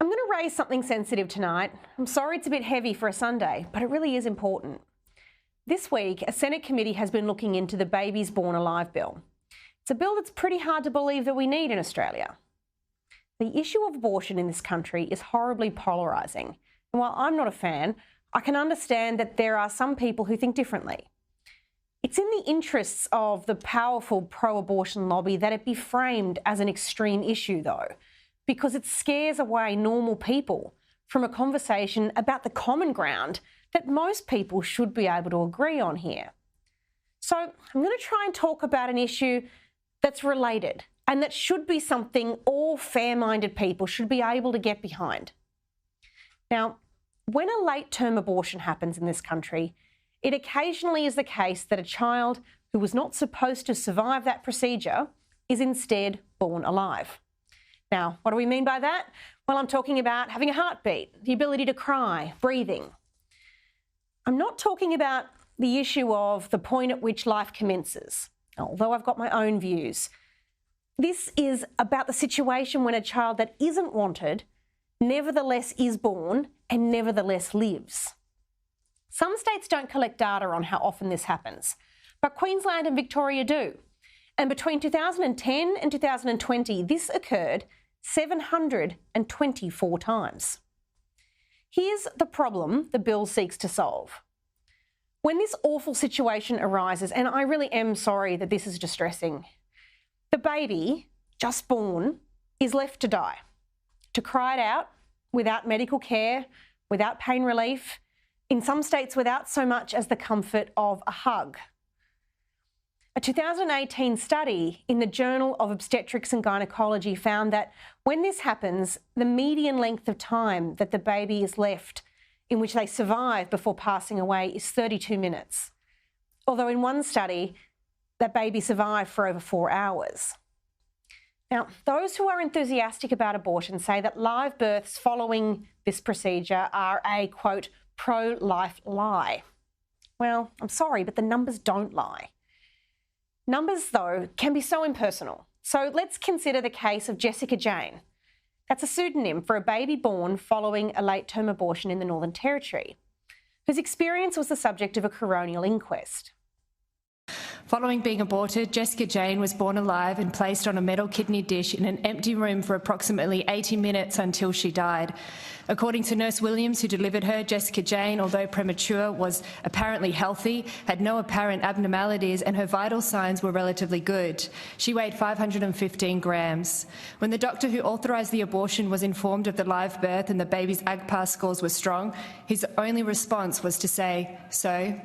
I'm going to raise something sensitive tonight. I'm sorry it's a bit heavy for a Sunday, but it really is important. This week, a Senate committee has been looking into the Babies Born Alive bill. It's a bill that's pretty hard to believe that we need in Australia. The issue of abortion in this country is horribly polarising. And while I'm not a fan, I can understand that there are some people who think differently. It's in the interests of the powerful pro-abortion lobby that it be framed as an extreme issue, though, because it scares away normal people from a conversation about the common ground that most people should be able to agree on here. So I'm going to try and talk about an issue that's related and that should be something all fair-minded people should be able to get behind. Now, when a late-term abortion happens in this country, it occasionally is the case that a child who was not supposed to survive that procedure is instead born alive. Now, what do we mean by that? Well, I'm talking about having a heartbeat, the ability to cry, breathing. I'm not talking about the issue of the point at which life commences, although I've got my own views. This is about the situation when a child that isn't wanted nevertheless is born and nevertheless lives. Some states don't collect data on how often this happens, but Queensland and Victoria do. And between 2010 and 2020, this occurred 724 times. Here's the problem the bill seeks to solve. When this awful situation arises, and I really am sorry that this is distressing, the baby, just born, is left to die, to cry it out without medical care, without pain relief, in some states without so much as the comfort of a hug. A 2018 study in the Journal of Obstetrics and Gynecology found that when this happens, the median length of time that the baby is left in which they survive before passing away is 32 minutes. Although in one study, that baby survived for over 4 hours. Now, those who are enthusiastic about abortion say that live births following this procedure are a, quote, pro-life lie. Well, I'm sorry, but the numbers don't lie. Numbers, though, can be so impersonal. So let's consider the case of Jessica Jane. That's a pseudonym for a baby born following a late-term abortion in the Northern Territory, whose experience was the subject of a coronial inquest. Following being aborted, Jessica Jane was born alive and placed on a metal kidney dish in an empty room for approximately 80 minutes until she died. According to Nurse Williams, who delivered her, Jessica Jane, although premature, was apparently healthy, had no apparent abnormalities, and her vital signs were relatively good. She weighed 515 grams. When the doctor who authorised the abortion was informed of the live birth and the baby's AGPAS scores were strong, his only response was to say, "So?"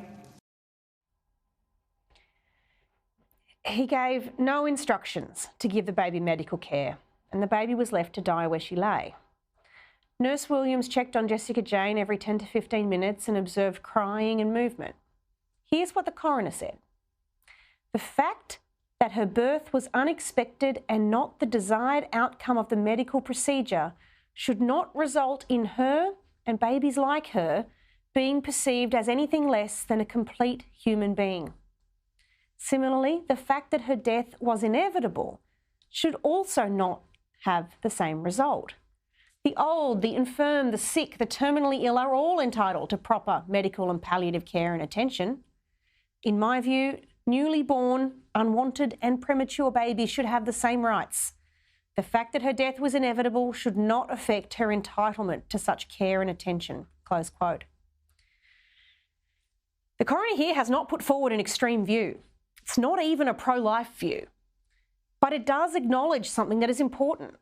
He gave no instructions to give the baby medical care, and the baby was left to die where she lay. Nurse Williams checked on Jessica Jane every 10 to 15 minutes and observed crying and movement. Here's what the coroner said. The fact that her birth was unexpected and not the desired outcome of the medical procedure should not result in her and babies like her being perceived as anything less than a complete human being. Similarly, the fact that her death was inevitable should also not have the same result. The old, the infirm, the sick, the terminally ill are all entitled to proper medical and palliative care and attention. In my view, newly born, unwanted and premature babies should have the same rights. The fact that her death was inevitable should not affect her entitlement to such care and attention." Close quote. The coroner here has not put forward an extreme view. It's not even a pro-life view, but it does acknowledge something that is important,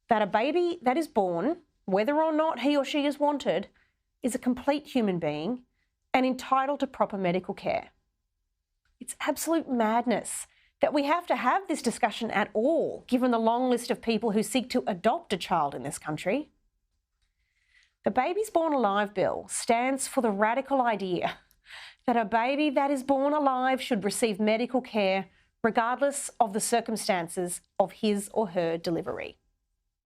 that a baby that is born, whether or not he or she is wanted, is a complete human being and entitled to proper medical care. It's absolute madness that we have to have this discussion at all, given the long list of people who seek to adopt a child in this country. The Babies Born Alive bill stands for the radical idea that a baby that is born alive should receive medical care regardless of the circumstances of his or her delivery.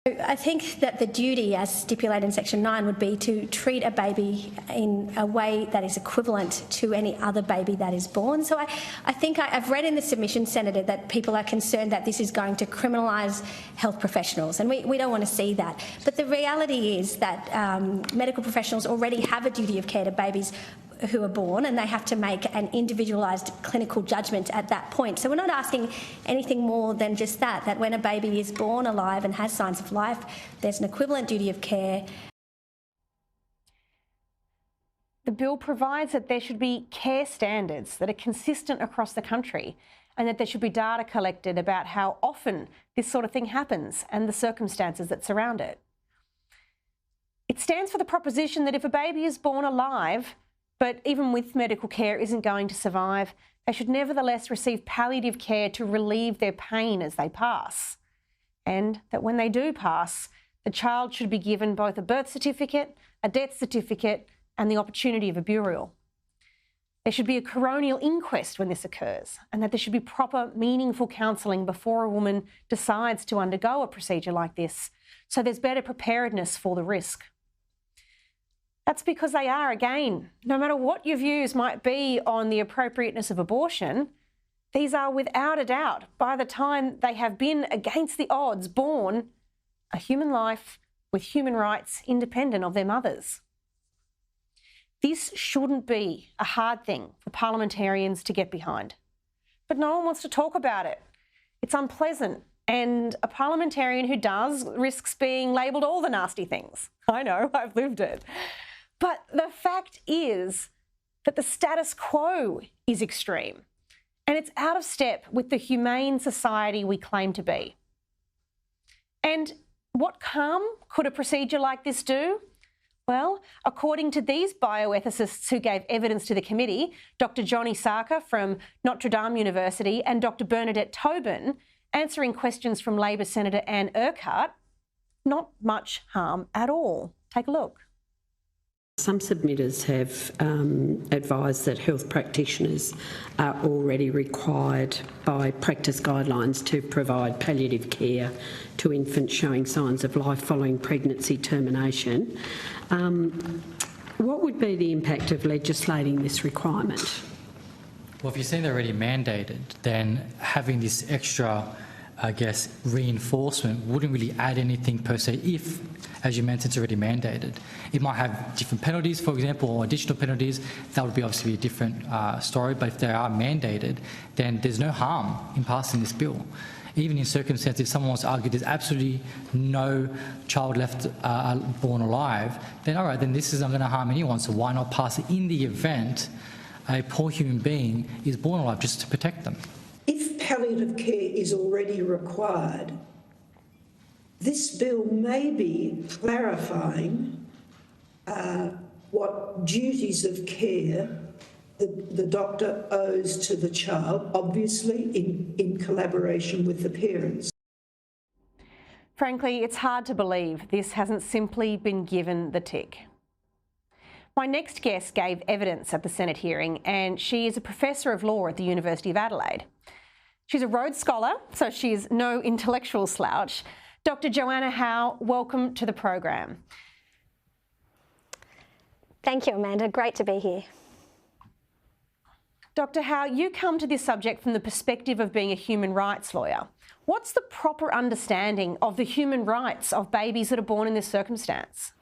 I think that the duty, as stipulated in Section 9, would be to treat a baby in a way that is equivalent to any other baby that is born. So I think I've read in the submission, Senator, that people are concerned that this is going to criminalise health professionals, and we don't want to see that. But the reality is that medical professionals already have a duty of care to babies who are born, and they have to make an individualised clinical judgment at that point. So we're not asking anything more than just that when a baby is born alive and has signs of life, there's an equivalent duty of care. The bill provides that there should be care standards that are consistent across the country, and that there should be data collected about how often this sort of thing happens and the circumstances that surround it. It stands for the proposition that if a baby is born alive, but even with medical care isn't going to survive, they should nevertheless receive palliative care to relieve their pain as they pass. And that when they do pass, the child should be given both a birth certificate, a death certificate, and the opportunity of a burial. There should be a coronial inquest when this occurs, and that there should be proper, meaningful counselling before a woman decides to undergo a procedure like this, so there's better preparedness for the risk. That's because they are, again, no matter what your views might be on the appropriateness of abortion, these are without a doubt, by the time they have been against the odds born, a human life with human rights independent of their mothers. This shouldn't be a hard thing for parliamentarians to get behind. But no one wants to talk about it. It's unpleasant, and a parliamentarian who does risks being labelled all the nasty things. I know, I've lived it. But the fact is that the status quo is extreme, and it's out of step with the humane society we claim to be. And what harm could a procedure like this do? Well, according to these bioethicists who gave evidence to the committee, Dr. Johnny Sarkar from Notre Dame University and Dr. Bernadette Tobin, answering questions from Labor Senator Anne Urquhart, not much harm at all. Take a look. Some submitters have advised that health practitioners are already required by practice guidelines to provide palliative care to infants showing signs of life following pregnancy termination. What would be the impact of legislating this requirement? Well, if you're saying they're already mandated, then having this extra, reinforcement wouldn't really add anything per se if, as you mentioned, it's already mandated. It might have different penalties, for example, or additional penalties. That would be obviously a different story, but if they are mandated, then there's no harm in passing this bill. Even in circumstances, if someone wants to argue there's absolutely no child left born alive, then all right, then this isn't going to harm anyone, so why not pass it in the event a poor human being is born alive, just to protect them? If palliative care is already required, this bill may be clarifying what duties of care the doctor owes to the child, obviously in collaboration with the parents. Frankly, it's hard to believe this hasn't simply been given the tick. My next guest gave evidence at the Senate hearing, and she is a professor of law at the University of Adelaide. She's a Rhodes Scholar, so she is no intellectual slouch. Dr. Joanna Howe, welcome to the program. Thank you, Amanda. Great to be here. Dr. Howe, you come to this subject from the perspective of being a human rights lawyer. What's the proper understanding of the human rights of babies that are born in this circumstance?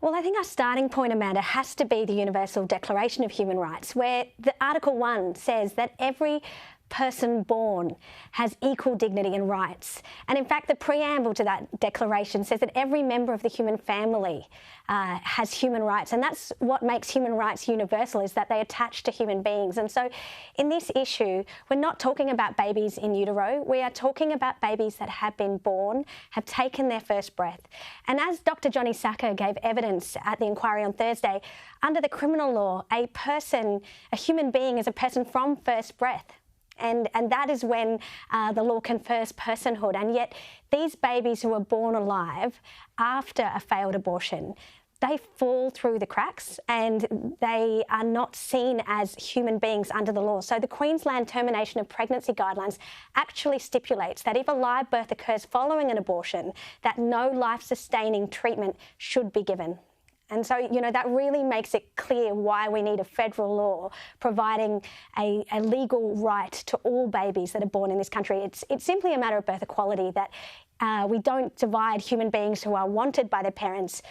Well, I think our starting point, Amanda, has to be the Universal Declaration of Human Rights, where the Article 1 says that every person born has equal dignity and rights. And in fact, the preamble to that declaration says that every member of the human family has human rights. And that's what makes human rights universal, is that they attach to human beings. And so in this issue, we're not talking about babies in utero. We are talking about babies that have been born, have taken their first breath. And as Dr. Johnny Sarkar gave evidence at the inquiry on Thursday, under the criminal law, a human being is a person from first breath. And that is when the law confers personhood. And yet these babies who are born alive after a failed abortion, they fall through the cracks and they are not seen as human beings under the law. So the Queensland Termination of Pregnancy Guidelines actually stipulates that if a live birth occurs following an abortion, that no life-sustaining treatment should be given. And so, you know, that really makes it clear why we need a federal law providing a legal right to all babies that are born in this country. It's simply a matter of birth equality, that we don't divide human beings who are wanted by their parents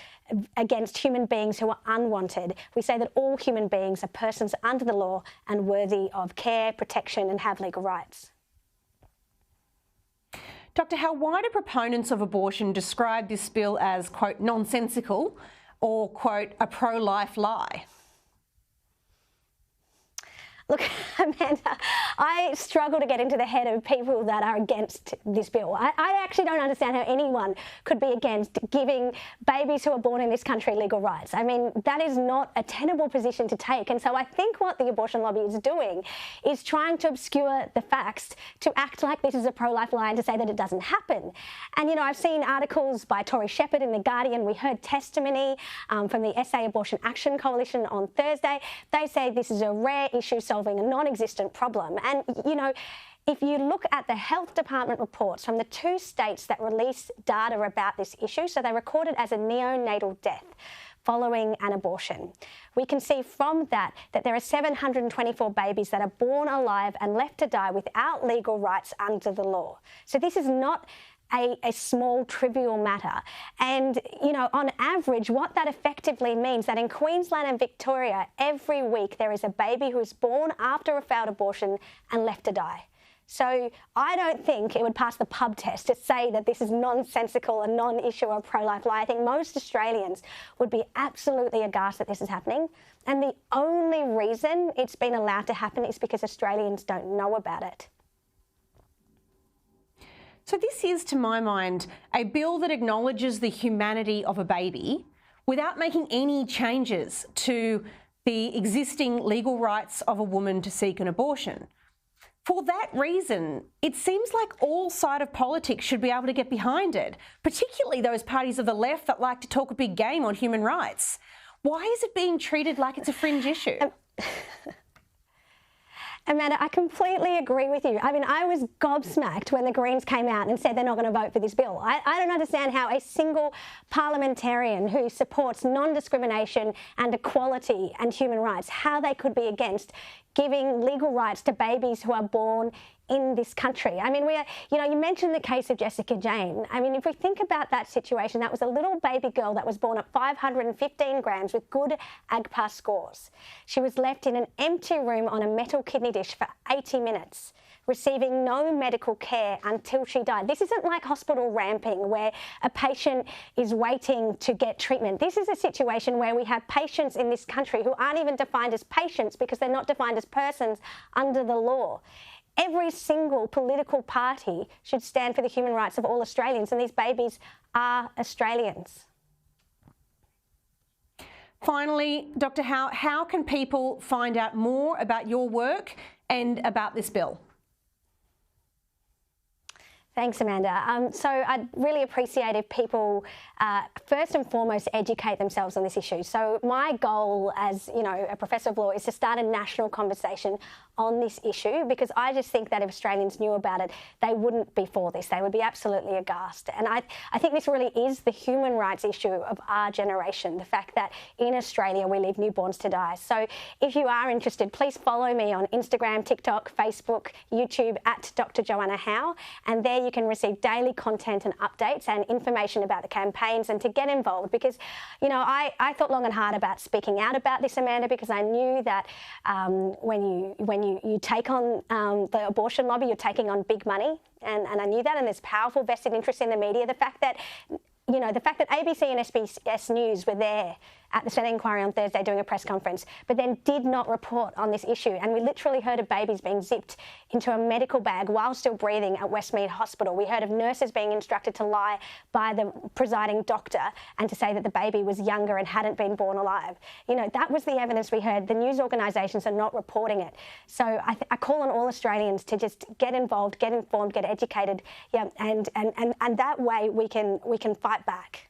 against human beings who are unwanted. We say that all human beings are persons under the law and worthy of care, protection and have legal rights. Dr. Howe, why do proponents of abortion describe this bill as, quote, nonsensical or, quote, a pro-life lie? Look, Amanda, I struggle to get into the head of people that are against this bill. I actually don't understand how anyone could be against giving babies who are born in this country legal rights. I mean, that is not a tenable position to take. And so I think what the abortion lobby is doing is trying to obscure the facts, to act like this is a pro-life lie and to say that it doesn't happen. And, you know, I've seen articles by Tori Shepherd in The Guardian. We heard testimony from the SA Abortion Action Coalition on Thursday. They say this is a rare issue solving a non-existent problem. And, you know, if you look at the Health Department reports from the 2 states that release data about this issue, so they record it as a neonatal death following an abortion, we can see from that there are 724 babies that are born alive and left to die without legal rights under the law. So this is not a small, trivial matter. And, you know, on average, what that effectively means that in Queensland and Victoria, every week there is a baby who is born after a failed abortion and left to die. So I don't think it would pass the pub test to say that this is nonsensical, a non-issue or pro-life lie. I think most Australians would be absolutely aghast that this is happening. And the only reason it's been allowed to happen is because Australians don't know about it. So this is, to my mind, a bill that acknowledges the humanity of a baby without making any changes to the existing legal rights of a woman to seek an abortion. For that reason, it seems like all side of politics should be able to get behind it, particularly those parties of the left that like to talk a big game on human rights. Why is it being treated like it's a fringe issue? Amanda, I completely agree with you. I mean, I was gobsmacked when the Greens came out and said they're not going to vote for this bill. I don't understand how a single parliamentarian who supports non-discrimination and equality and human rights, how they could be against giving legal rights to babies who are born in this country. I mean, you know, you mentioned the case of Jessica Jane. I mean, if we think about that situation, that was a little baby girl that was born at 515 grams with good AGPA scores. She was left in an empty room on a metal kidney dish for 80 minutes, receiving no medical care until she died. This isn't like hospital ramping where a patient is waiting to get treatment. This is a situation where we have patients in this country who aren't even defined as patients because they're not defined as persons under the law. Every single political party should stand for the human rights of all Australians, and these babies are Australians. Finally, Dr. Howe, how can people find out more about your work and about this bill? Thanks, Amanda. So I'd really appreciate if people, first and foremost, educate themselves on this issue. So my goal as, you know, a professor of law is to start a national conversation on this issue, because I just think that if Australians knew about it, they wouldn't be for this. They would be absolutely aghast. And I think this really is the human rights issue of our generation, the fact that in Australia we leave newborns to die. So if you are interested, please follow me on Instagram, TikTok, Facebook, YouTube at Dr. Joanna Howe, and there you can receive daily content and updates and information about the campaigns and to get involved, because, you know, I thought long and hard about speaking out about this, Amanda, because I knew that when you take on the abortion lobby, you're taking on big money, and I knew that, and there's powerful vested interest in the media. The fact that ABC and SBS News were there at the Senate inquiry on Thursday doing a press conference, but then did not report on this issue. And we literally heard of babies being zipped into a medical bag while still breathing at Westmead Hospital. We heard of nurses being instructed to lie by the presiding doctor and to say that the baby was younger and hadn't been born alive. You know, that was the evidence we heard. The news organisations are not reporting it. So I call on all Australians to just get involved, get informed, get educated, yeah, and that way we can fight back.